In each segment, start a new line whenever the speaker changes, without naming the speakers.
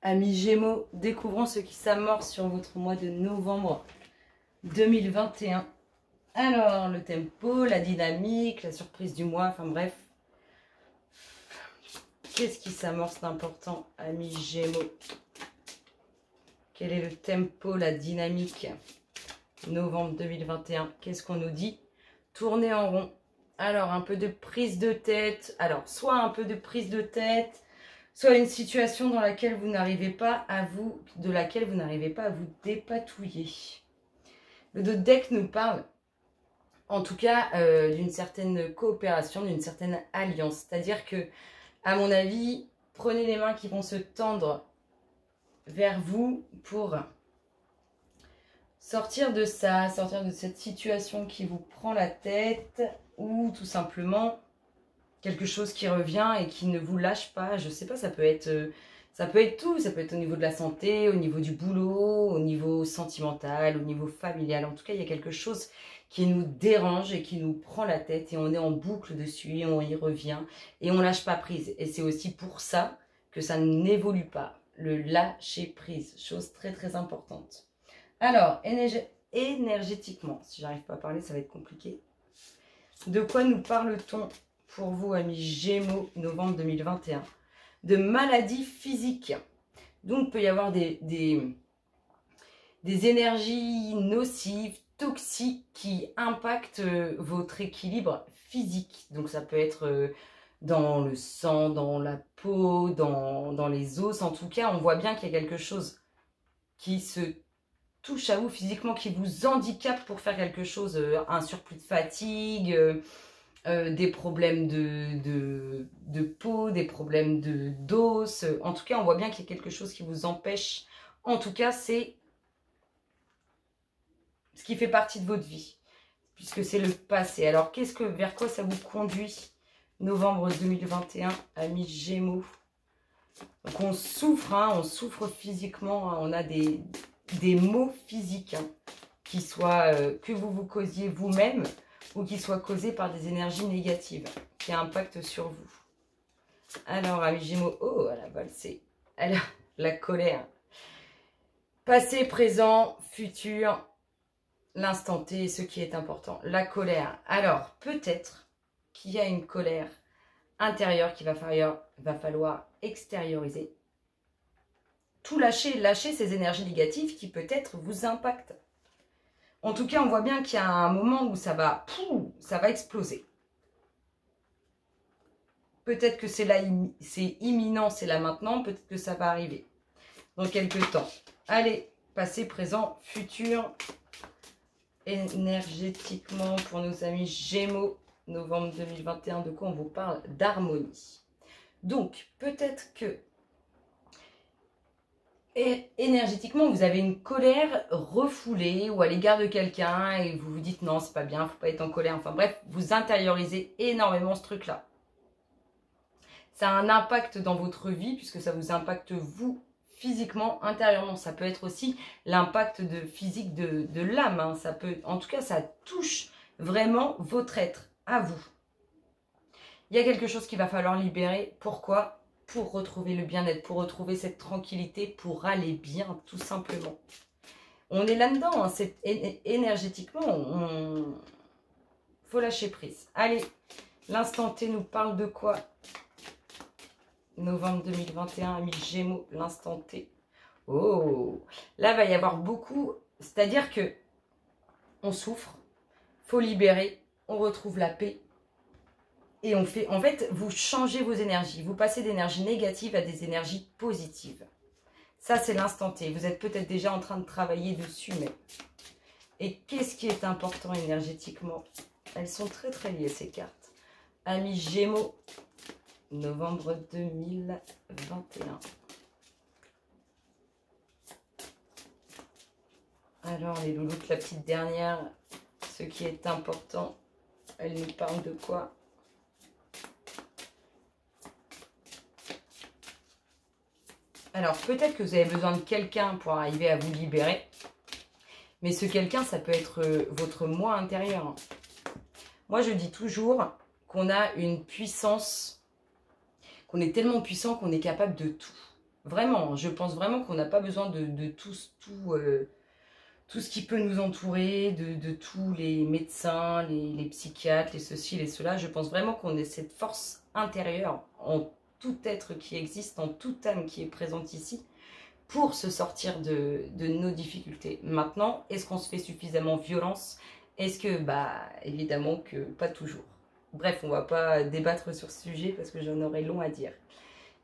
Amis Gémeaux, découvrons ce qui s'amorce sur votre mois de novembre 2021. Alors, le tempo, la dynamique, la surprise du mois, enfin bref. Qu'est-ce qui s'amorce d'important, amis Gémeaux? Quel est le tempo, la dynamique? Novembre 2021, qu'est-ce qu'on nous dit? Tourner en rond. Alors, un peu de prise de tête. Alors, soit un peu de prise de tête, soit une situation dans laquelle vous n'arrivez pas à vous, dépatouiller. Le dos de deck nous parle, en tout cas, d'une certaine coopération, d'une certaine alliance. C'est-à-dire que, à mon avis, prenez les mains qui vont se tendre vers vous pour sortir de ça, sortir de cette situation qui vous prend la tête, ou tout simplement quelque chose qui revient et qui ne vous lâche pas. Je sais pas, ça peut être tout. Ça peut être au niveau de la santé, au niveau du boulot, au niveau sentimental, au niveau familial. En tout cas, il y a quelque chose qui nous dérange et qui nous prend la tête et on est en boucle dessus et on y revient et on lâche pas prise. Et c'est aussi pour ça que ça n'évolue pas. Le lâcher prise, chose très très importante. Alors, énergétiquement, si j'arrive pas à parler, ça va être compliqué. De quoi nous parle-t-on pour vous, amis Gémeaux, novembre 2021? De maladies physiques. Donc, il peut y avoir des énergies nocives, toxiques, qui impactent votre équilibre physique. Donc, ça peut être dans le sang, dans la peau, dans les os. En tout cas, on voit bien qu'il y a quelque chose qui se touche à vous physiquement, qui vous handicape pour faire quelque chose, un surplus de fatigue, des problèmes de peau, des problèmes d'os. En tout cas, on voit bien qu'il y a quelque chose qui vous empêche. En tout cas, c'est ce qui fait partie de votre vie, puisque c'est le passé. Alors, vers quoi ça vous conduit, novembre 2021, amis Gémeaux? Donc, on souffre, hein, on souffre physiquement, hein, on a des maux physiques, hein, que vous vous causiez vous-même ou qui soient causés par des énergies négatives qui impactent sur vous. Alors, amis Gémeaux, oh, elle a valsé. Alors, la colère. Passé, présent, futur, l'instant T, ce qui est important. La colère. Alors, peut-être qu'il y a une colère intérieure qu'il va falloir extérioriser. Tout lâcher ces énergies négatives qui peut-être vous impactent. En tout cas, on voit bien qu'il y a un moment où ça va exploser. Peut-être que c'est là, c'est imminent, c'est là maintenant. Peut-être que ça va arriver dans quelques temps. Allez, passé, présent, futur. Énergétiquement, pour nos amis Gémeaux, novembre 2021, de quoi on vous parle? D'harmonie. Donc, peut-être que et énergétiquement, vous avez une colère refoulée ou à l'égard de quelqu'un et vous vous dites non, c'est pas bien, faut pas être en colère. Enfin bref, vous intériorisez énormément ce truc-là. Ça a un impact dans votre vie puisque ça vous impacte vous physiquement, intérieurement. Ça peut être aussi l'impact physique de l'âme. Hein. Ça peut, en tout cas, ça touche vraiment votre être, à vous. Il y a quelque chose qu'il va falloir libérer. Pourquoi ? Pour retrouver le bien-être, pour retrouver cette tranquillité, pour aller bien, tout simplement. On est là-dedans, hein, énergétiquement, faut lâcher prise. Allez, l'instant T nous parle de quoi? Novembre 2021, amis Gémeaux, l'instant T. Oh, là, va y avoir beaucoup, c'est-à-dire que on souffre, faut libérer, on retrouve la paix. Et en fait, vous changez vos énergies. Vous passez d'énergie négative à des énergies positives. Ça, c'est l'instant T. Vous êtes peut-être déjà en train de travailler dessus, mais... Et qu'est-ce qui est important énergétiquement? Elles sont très très liées, ces cartes. Amis Gémeaux, novembre 2021. Alors, les louloutes, la petite dernière, ce qui est important, elle nous parle de quoi? Alors, peut-être que vous avez besoin de quelqu'un pour arriver à vous libérer. Mais ce quelqu'un, ça peut être votre moi intérieur. Moi, je dis toujours qu'on a une puissance, qu'on est tellement puissant qu'on est capable de tout. Vraiment, je pense vraiment qu'on n'a pas besoin de tout ce qui peut nous entourer, de tous les médecins, les psychiatres, les ceci, les cela. Je pense vraiment qu'on ait cette force intérieure en tout être qui existe, en toute âme qui est présente ici, pour se sortir de nos difficultés. Maintenant, est-ce qu'on se fait suffisamment violence? Est-ce que, bah, évidemment que pas toujours. Bref, on va pas débattre sur ce sujet parce que j'en aurais long à dire.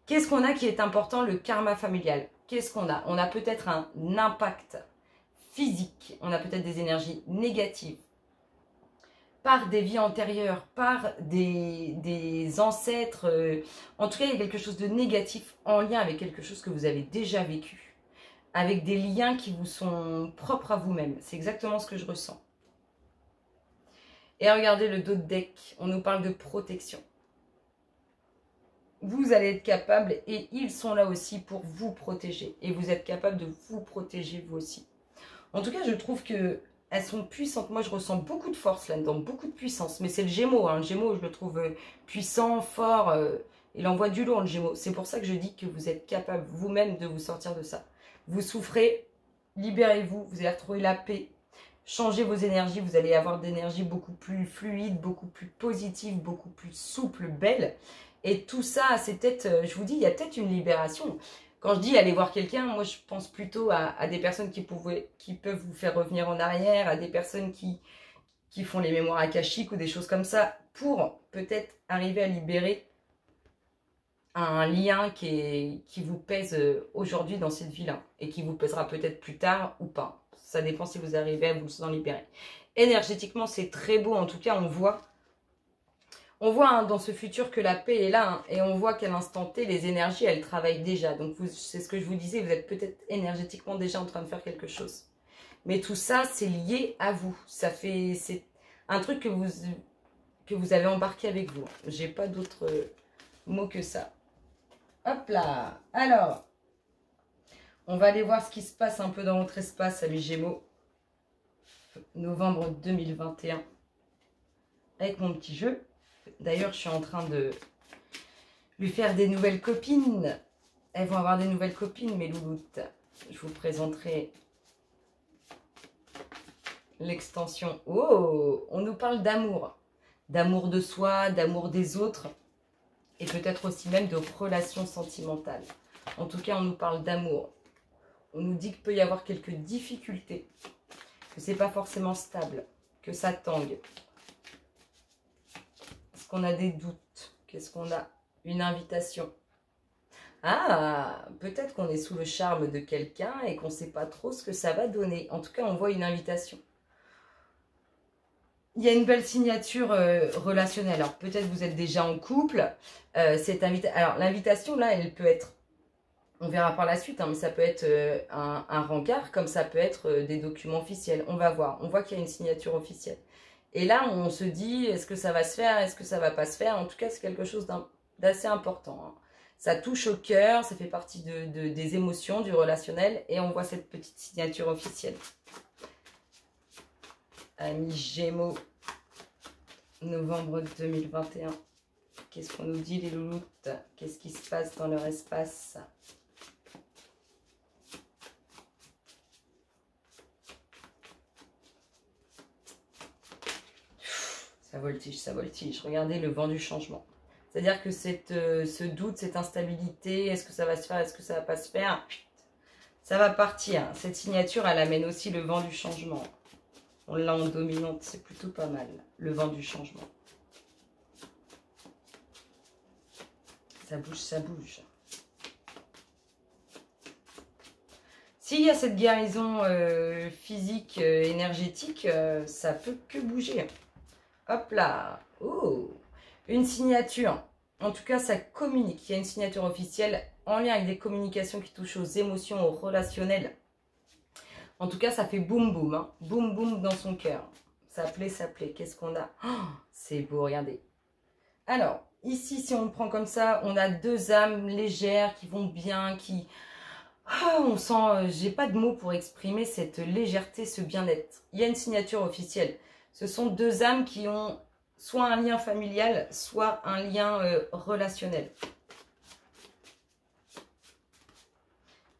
Qu'est-ce qu'on a qui est important? Le karma familial. Qu'est-ce qu'on a? On a peut-être un impact physique, on a peut-être des énergies négatives par des vies antérieures, par des ancêtres. En tout cas, il y a quelque chose de négatif en lien avec quelque chose que vous avez déjà vécu, avec des liens qui vous sont propres à vous-même. C'est exactement ce que je ressens. Et regardez le dos de deck, on nous parle de protection. Vous allez être capable, et ils sont là aussi pour vous protéger. Et vous êtes capable de vous protéger vous aussi. En tout cas, je trouve qu'elles sont puissantes. Moi, je ressens beaucoup de force là-dedans, beaucoup de puissance. Mais c'est le Gémeaux. Hein. Le Gémeaux, je le trouve puissant, fort. Il envoie du lourd, le Gémeaux. C'est pour ça que je dis que vous êtes capable vous-même de vous sortir de ça. Vous souffrez, libérez-vous, vous allez retrouver la paix. Changez vos énergies, vous allez avoir d'énergie beaucoup plus fluide, beaucoup plus positive, beaucoup plus souple, belle. Et tout ça, c'est peut-être, je vous dis, il y a peut-être une libération. Quand je dis aller voir quelqu'un, moi je pense plutôt à des personnes qui peuvent vous faire revenir en arrière, à des personnes qui font les mémoires akashiques ou des choses comme ça, pour peut-être arriver à libérer un lien qui vous pèse aujourd'hui dans cette vie-là, et qui vous pèsera peut-être plus tard ou pas. Ça dépend si vous arrivez à vous en libérer. Énergétiquement, c'est très beau, en tout cas on voit hein, dans ce futur que la paix est là, hein, et on voit qu'à l'instant T, les énergies, elles travaillent déjà. Donc, c'est ce que je vous disais, vous êtes peut-être énergétiquement déjà en train de faire quelque chose. Mais tout ça, c'est lié à vous. C'est un truc que vous avez embarqué avec vous. J'ai pas d'autre mot que ça. Hop là. Alors, on va aller voir ce qui se passe un peu dans votre espace, amis Gémeaux. Novembre 2021. Avec mon petit jeu. D'ailleurs, je suis en train de lui faire des nouvelles copines. Elles vont avoir des nouvelles copines, mes louloutes. Je vous présenterai l'extension. Oh, on nous parle d'amour. D'amour de soi, d'amour des autres. Et peut-être aussi même de relations sentimentales. En tout cas, on nous parle d'amour. On nous dit qu'il peut y avoir quelques difficultés. Que c'est pas forcément stable. Que ça tangue. Est-ce qu'on a des doutes? Qu'est-ce qu'on a? Une invitation. Ah, peut-être qu'on est sous le charme de quelqu'un et qu'on ne sait pas trop ce que ça va donner. En tout cas, on voit une invitation. Il y a une belle signature relationnelle. Alors, peut-être vous êtes déjà en couple. Alors, l'invitation, là, elle peut être... On verra par la suite, hein, mais ça peut être un rencard, comme ça peut être des documents officiels. On va voir. On voit qu'il y a une signature officielle. Et là, on se dit, est-ce que ça va se faire? Est-ce que ça va pas se faire? En tout cas, c'est quelque chose d'assez important. Hein. Ça touche au cœur, ça fait partie des émotions, du relationnel. Et on voit cette petite signature officielle. Amis Gémeaux, novembre 2021. Qu'est-ce qu'on nous dit les louloutes? Qu'est-ce qui se passe dans leur espace? Ça voltige, ça voltige. Regardez le vent du changement. C'est-à-dire que ce doute, cette instabilité, est-ce que ça va se faire, est-ce que ça va pas se faire? Ça va partir. Cette signature, elle amène aussi le vent du changement. On l'a en dominante, c'est plutôt pas mal. Le vent du changement. Ça bouge, ça bouge. S'il y a cette guérison physique, énergétique, ça peut que bouger. Hop là. Oh, une signature. En tout cas, ça communique. Il y a une signature officielle en lien avec des communications qui touchent aux émotions, au relationnel. En tout cas, ça fait boum boum. Hein. Boum boum dans son cœur. Ça plaît, ça plaît. Qu'est-ce qu'on a? Oh, c'est beau, regardez. Alors, ici, si on le prend comme ça, on a deux âmes légères qui vont bien, qui... Oh, on sent, j'ai pas de mots pour exprimer cette légèreté, ce bien-être. Il y a une signature officielle. Ce sont deux âmes qui ont soit un lien familial, soit un lien relationnel.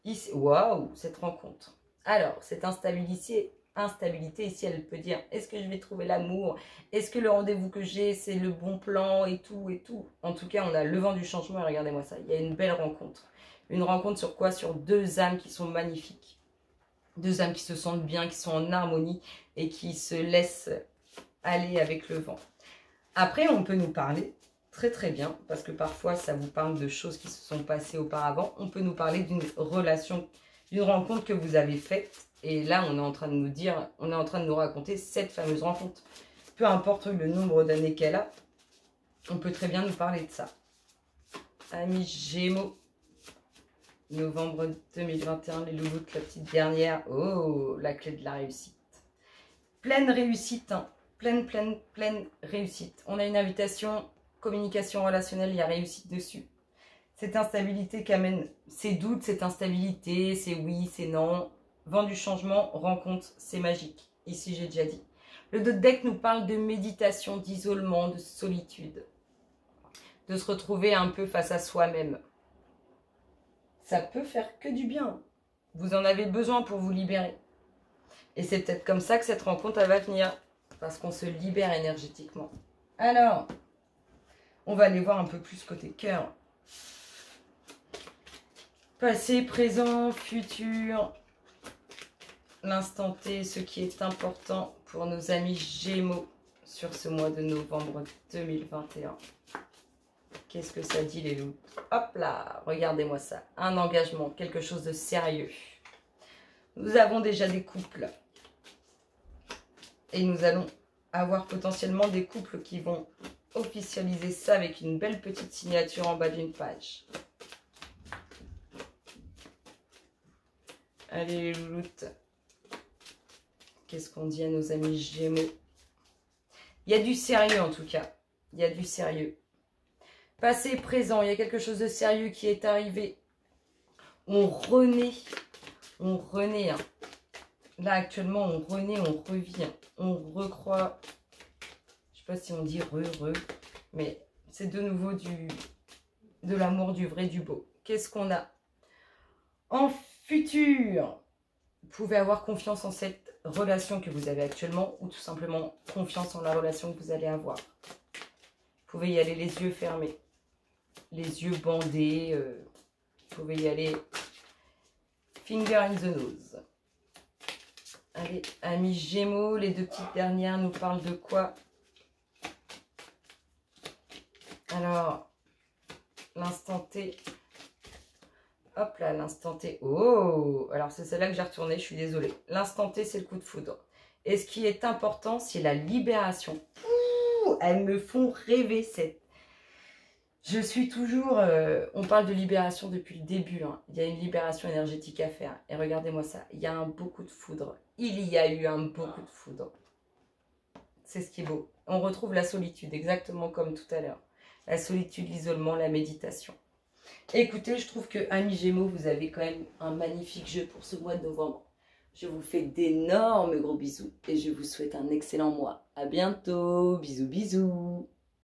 Ici, waouh, cette rencontre. Alors, cette instabilité ici, elle peut dire, est-ce que je vais trouver l'amour? Est-ce que le rendez-vous que j'ai, c'est le bon plan et tout et tout? En tout cas, on a le vent du changement et regardez-moi ça. Il y a une belle rencontre. Une rencontre sur quoi? Sur deux âmes qui sont magnifiques. Deux âmes qui se sentent bien, qui sont en harmonie et qui se laissent aller avec le vent. Après, on peut nous parler très très bien, parce que parfois ça vous parle de choses qui se sont passées auparavant. On peut nous parler d'une relation, d'une rencontre que vous avez faite. Et là, on est en train de nous dire, on est en train de nous raconter cette fameuse rencontre. Peu importe le nombre d'années qu'elle a, on peut très bien nous parler de ça. Amis Gémeaux, novembre 2021, les louloutes, la petite dernière. Oh, la clé de la réussite. Pleine réussite, hein. Pleine réussite. On a une invitation, communication relationnelle, il y a réussite dessus. Cette instabilité qu'amène ces doutes, cette instabilité, c'est oui, c'est non. Vent du changement, rencontre, c'est magique. Ici, j'ai déjà dit. Le dos de deck nous parle de méditation, d'isolement, de solitude. De se retrouver un peu face à soi-même. Ça peut faire que du bien. Vous en avez besoin pour vous libérer. Et c'est peut-être comme ça que cette rencontre, elle va venir. Parce qu'on se libère énergétiquement. Alors, on va aller voir un peu plus côté cœur. Passé, présent, futur. L'instant T, ce qui est important pour nos amis Gémeaux sur ce mois de novembre 2021. Qu'est-ce que ça dit les loups? Hop là, regardez-moi ça. Un engagement, quelque chose de sérieux. Nous avons déjà des couples. Et nous allons avoir potentiellement des couples qui vont officialiser ça avec une belle petite signature en bas d'une page. Allez les louloutes. Qu'est-ce qu'on dit à nos amis Gémeaux? Il y a du sérieux en tout cas. Il y a du sérieux. Passé, présent, il y a quelque chose de sérieux qui est arrivé. On renaît. On renaît. Hein. Là actuellement, on renaît, on revient. On recroit. Je sais pas si on dit mais c'est de nouveau de l'amour, du vrai, du beau. Qu'est-ce qu'on a? En futur, vous pouvez avoir confiance en cette relation que vous avez actuellement ou tout simplement confiance en la relation que vous allez avoir. Vous pouvez y aller les yeux fermés, les yeux bandés. Vous pouvez y aller finger in the nose. Allez, amis Gémeaux, les deux petites dernières nous parlent de quoi? Alors, l'instant T. Hop là, l'instant T. Oh! Alors, c'est celle-là que j'ai retournée, je suis désolée. L'instant T, c'est le coup de foudre. Et ce qui est important, c'est la libération. Ouh, elles me font rêver, cette... Je suis toujours... on parle de libération depuis le début. Hein. Il y a une libération énergétique à faire. Et regardez-moi ça. Il y a un beau coup de foudre. Il y a eu un beau coup de foudre. C'est ce qui est beau. On retrouve la solitude, exactement comme tout à l'heure. La solitude, l'isolement, la méditation. Écoutez, je trouve que, amis Gémeaux, vous avez quand même un magnifique jeu pour ce mois de novembre. Je vous fais d'énormes gros bisous et je vous souhaite un excellent mois. À bientôt. Bisous, bisous.